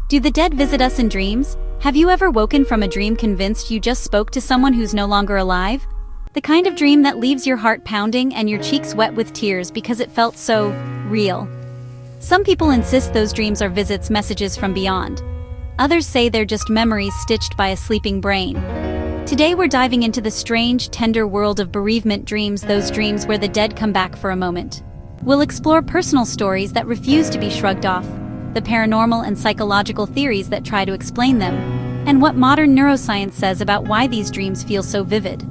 Do the dead visit us in dreams? Have you ever woken from a dream convinced you just spoke to someone who's no longer alive? The kind of dream that leaves your heart pounding and your cheeks wet with tears because it felt so real. Some people insist those dreams are visits, messages from beyond. Others say they're just memories stitched by a sleeping brain. Today we're diving into the strange, tender world of bereavement dreams, those dreams where the dead come back for a moment. We'll explore personal stories that refuse to be shrugged off, the paranormal and psychological theories that try to explain them, and what modern neuroscience says about why these dreams feel so vivid.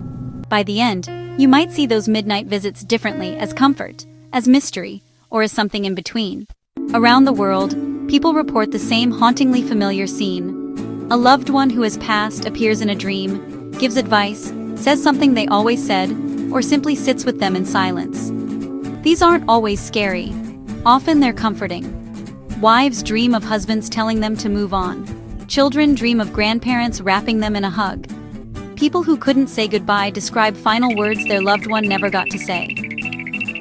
By the end, you might see those midnight visits differently, as comfort, as mystery, or as something in between. Around the world, people report the same hauntingly familiar scene. A loved one who has passed appears in a dream, gives advice, says something they always said, or simply sits with them in silence. These aren't always scary. Often they're comforting. Wives dream of husbands telling them to move on. Children dream of grandparents wrapping them in a hug. People who couldn't say goodbye describe final words their loved one never got to say.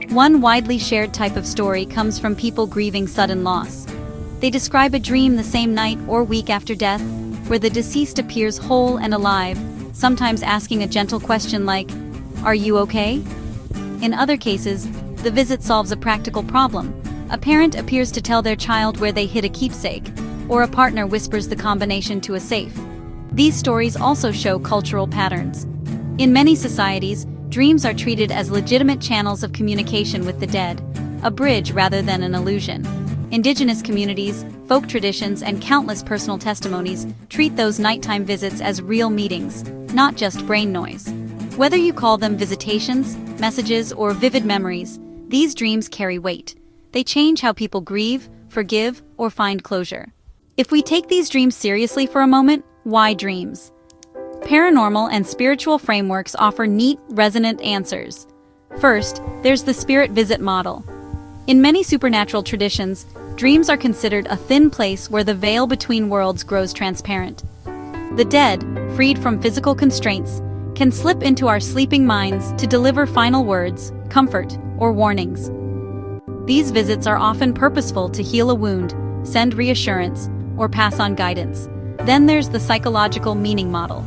One widely shared type of story comes from people grieving sudden loss. They describe a dream the same night or week after death, where the deceased appears whole and alive, sometimes asking a gentle question like, "Are you okay?" In other cases, the visit solves a practical problem. A parent appears to tell their child where they hid a keepsake, or a partner whispers the combination to a safe. These stories also show cultural patterns. In many societies, dreams are treated as legitimate channels of communication with the dead, a bridge rather than an illusion. Indigenous communities, folk traditions, and countless personal testimonies treat those nighttime visits as real meetings, not just brain noise. Whether you call them visitations, messages, or vivid memories, these dreams carry weight. They change how people grieve, forgive, or find closure. If we take these dreams seriously for a moment, why dreams? Paranormal and spiritual frameworks offer neat, resonant answers. First, there's the spirit visit model. In many supernatural traditions, dreams are considered a thin place where the veil between worlds grows transparent. The dead, freed from physical constraints, can slip into our sleeping minds to deliver final words, comfort, or warnings. These visits are often purposeful to heal a wound, send reassurance, or pass on guidance. Then there's the psychological meaning model.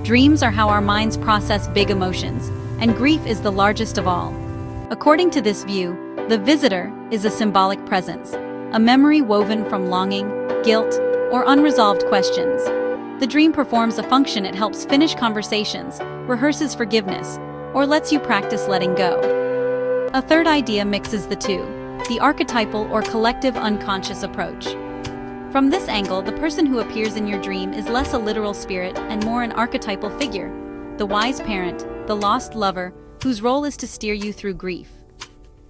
Dreams are how our minds process big emotions, and grief is the largest of all. According to this view, the visitor is a symbolic presence, a memory woven from longing, guilt, or unresolved questions. The dream performs a function. It helps finish conversations, rehearses forgiveness, or lets you practice letting go. A third idea mixes the two, the archetypal or collective unconscious approach. From this angle, the person who appears in your dream is less a literal spirit and more an archetypal figure, the wise parent, the lost lover, whose role is to steer you through grief.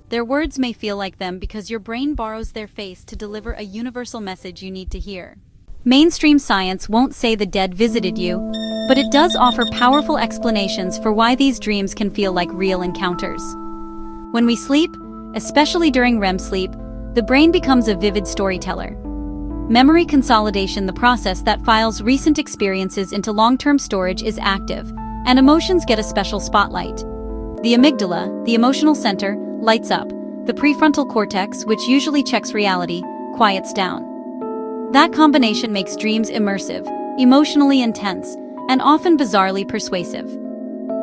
Their words may feel like them because your brain borrows their face to deliver a universal message you need to hear. Mainstream science won't say the dead visited you, but it does offer powerful explanations for why these dreams can feel like real encounters. When we sleep, especially during REM sleep, the brain becomes a vivid storyteller. Memory consolidation, the process that files recent experiences into long-term storage, is active, and emotions get a special spotlight. The amygdala, the emotional center, lights up. The prefrontal cortex, which usually checks reality, quiets down. That combination makes dreams immersive, emotionally intense, and often bizarrely persuasive.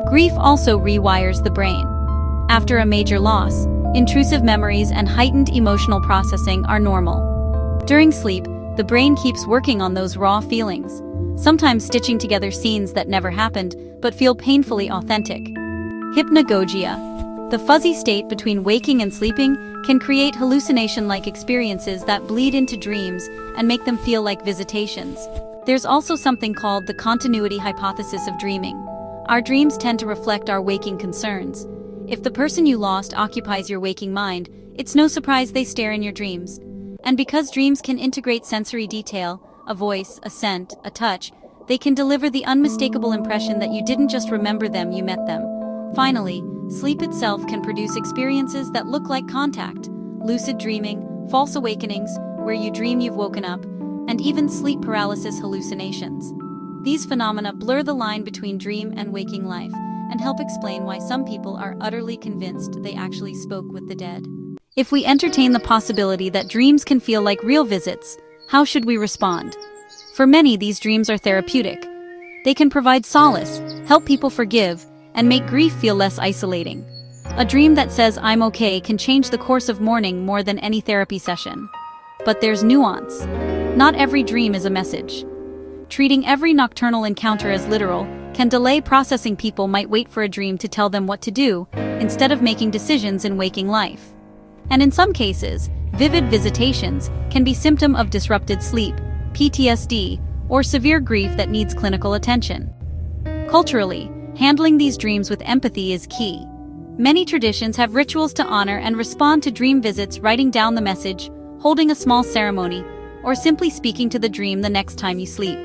Grief also rewires the brain. After a major loss, intrusive memories and heightened emotional processing are normal. During sleep, the brain keeps working on those raw feelings, sometimes stitching together scenes that never happened but feel painfully authentic. Hypnagogia, the fuzzy state between waking and sleeping, can create hallucination-like experiences that bleed into dreams and make them feel like visitations. There's also something called the continuity hypothesis of dreaming. Our dreams tend to reflect our waking concerns. If the person you lost occupies your waking mind, it's no surprise they stare in your dreams. And because dreams can integrate sensory detail, a voice, a scent, a touch, they can deliver the unmistakable impression that you didn't just remember them, you met them. Finally, sleep itself can produce experiences that look like contact, lucid dreaming, false awakenings, where you dream you've woken up, and even sleep paralysis hallucinations. These phenomena blur the line between dream and waking life, and help explain why some people are utterly convinced they actually spoke with the dead. If we entertain the possibility that dreams can feel like real visits, How should we respond? For many, these dreams are therapeutic. They can provide solace, help people forgive, and make grief feel less isolating. A dream that says "I'm okay" can change the course of mourning more than any therapy session. But there's nuance. Not every dream is a message. Treating every nocturnal encounter as literal can delay processing. People might wait for a dream to tell them what to do, instead of making decisions in waking life. And in some cases, vivid visitations can be symptom of disrupted sleep, PTSD, or severe grief that needs clinical attention. Culturally, handling these dreams with empathy is key. Many traditions have rituals to honor and respond to dream visits, writing down the message, holding a small ceremony, or simply speaking to the dream the next time you sleep.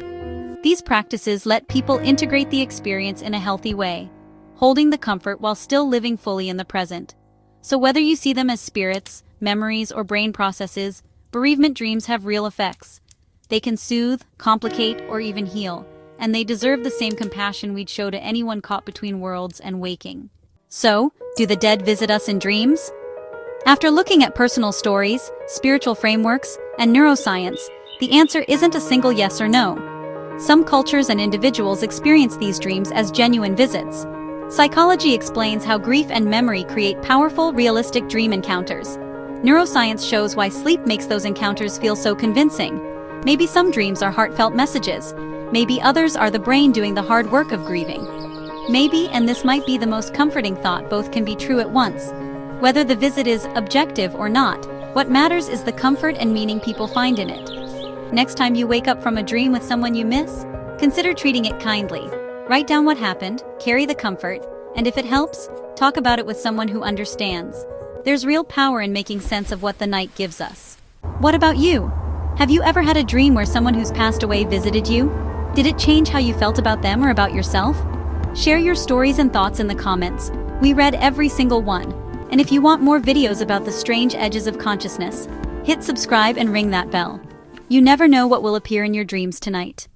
These practices let people integrate the experience in a healthy way, holding the comfort while still living fully in the present. So whether you see them as spirits, memories, or brain processes, bereavement dreams have real effects. They can soothe, complicate, or even heal, and they deserve the same compassion we'd show to anyone caught between worlds and waking. So, do the dead visit us in dreams? After looking at personal stories, spiritual frameworks, and neuroscience, the answer isn't a single yes or no. Some cultures and individuals experience these dreams as genuine visits. Psychology explains how grief and memory create powerful, realistic dream encounters. Neuroscience shows why sleep makes those encounters feel so convincing. Maybe some dreams are heartfelt messages. Maybe others are the brain doing the hard work of grieving. Maybe, and this might be the most comforting thought, both can be true at once. Whether the visit is objective or not, what matters is the comfort and meaning people find in it. Next time you wake up from a dream with someone you miss, consider treating it kindly. Write down what happened, carry the comfort, and if it helps, talk about it with someone who understands. There's real power in making sense of what the night gives us. What about you? Have you ever had a dream where someone who's passed away visited you? Did it change how you felt about them or about yourself? Share your stories and thoughts in the comments. We read every single one. And if you want more videos about the strange edges of consciousness, hit subscribe and ring that bell. You never know what will appear in your dreams tonight.